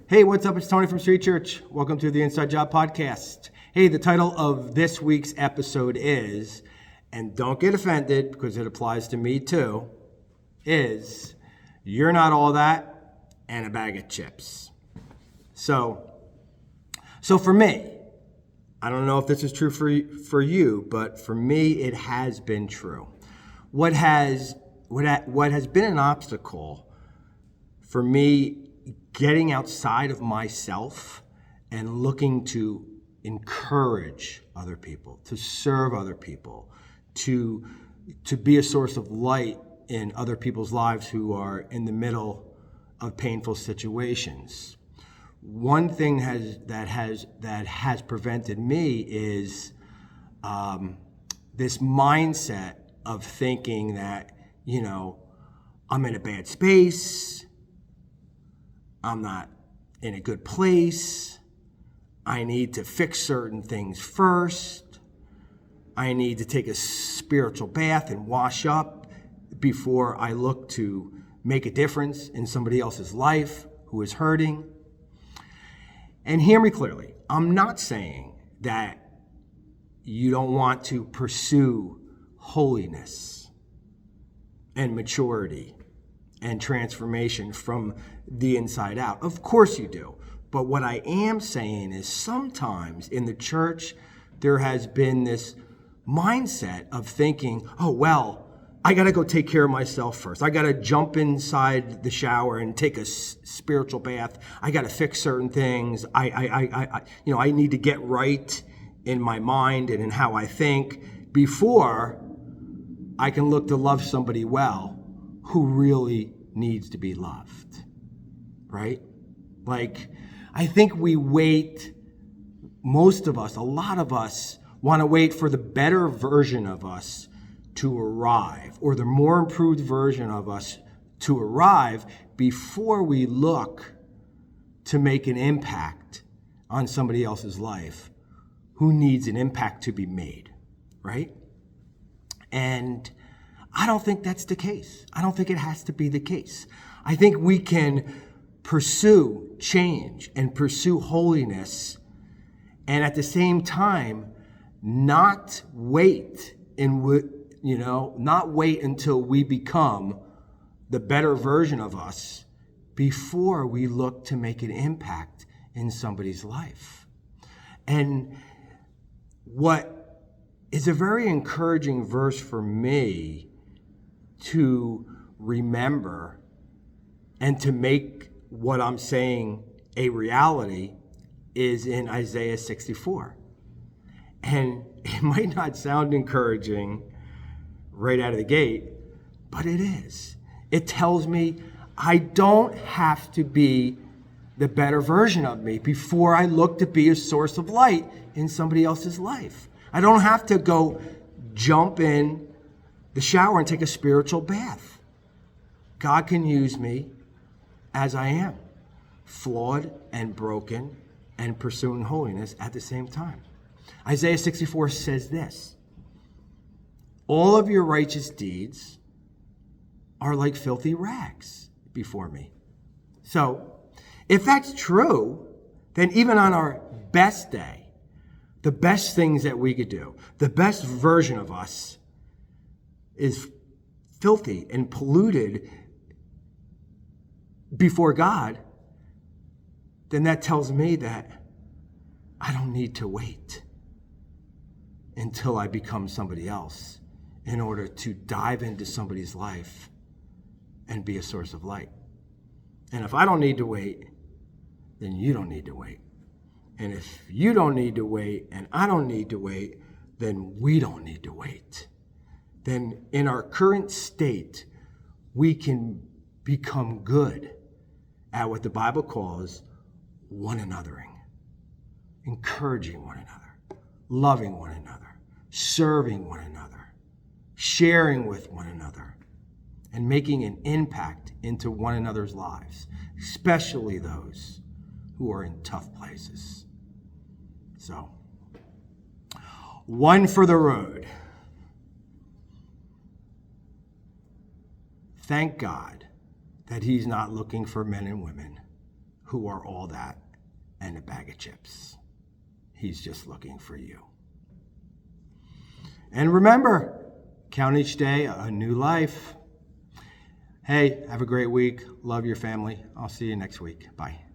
Hey, what's up? It's Tony from Street Church. Welcome to the Inside Job Podcast. Hey, the title of this week's episode is, and don't get offended because it applies to me too, is You're Not All That and a Bag of Chips. So for me, I don't know if this is true for you, but for me, it has been true. What has been an obstacle for me getting outside of myself and looking to encourage other people, to serve other people, to be a source of light in other people's lives who are in the middle of painful situations. One thing that has prevented me is this mindset of thinking that, I'm in a bad space, I'm not in a good place, I need to fix certain things first, I need to take a spiritual bath and wash up before I look to make a difference in somebody else's life who is hurting. And hear me clearly, I'm not saying that you don't want to pursue holiness and maturity and transformation from the inside out. Of course you do. But what I am saying is sometimes in the church, there has been this mindset of thinking, I got to go take care of myself first. I got to jump inside the shower and take a spiritual bath. I got to fix certain things. I need to get right in my mind and in how I think before I can look to love somebody well who really needs to be loved, right? Like, I think we wait, most of us, a lot of us want to wait for the better version of us to arrive, or the more improved version of us to arrive before we look to make an impact on somebody else's life who needs an impact to be made, right? And I don't think that's the case. I don't think it has to be the case. I think we can pursue change and pursue holiness and at the same time not wait until we become the better version of us before we look to make an impact in somebody's life. And what is a very encouraging verse for me to remember and to make what I'm saying a reality is in Isaiah 64. And it might not sound encouraging right out of the gate, but it is. It tells me I don't have to be the better version of me before I look to be a source of light in somebody else's life. I don't have to go jump in the shower and take a spiritual bath. God can use me as I am, flawed and broken and pursuing holiness at the same time. Isaiah 64 says this: all of your righteous deeds are like filthy rags before me. So, if that's true, then even on our best day, the best things that we could do, the best version of us is filthy and polluted before God, then that tells me that I don't need to wait until I become somebody else in order to dive into somebody's life and be a source of light. And if I don't need to wait, then you don't need to wait. And if you don't need to wait and I don't need to wait, then we don't need to wait. Then in our current state, we can become good at what the Bible calls one anothering, encouraging one another, loving one another, serving one another, sharing with one another, and making an impact into one another's lives, especially those who are in tough places. So, one for the road. Thank God that he's not looking for men and women who are all that and a bag of chips. He's just looking for you. And remember, count each day a new life. Hey, have a great week. Love your family. I'll see you next week. Bye.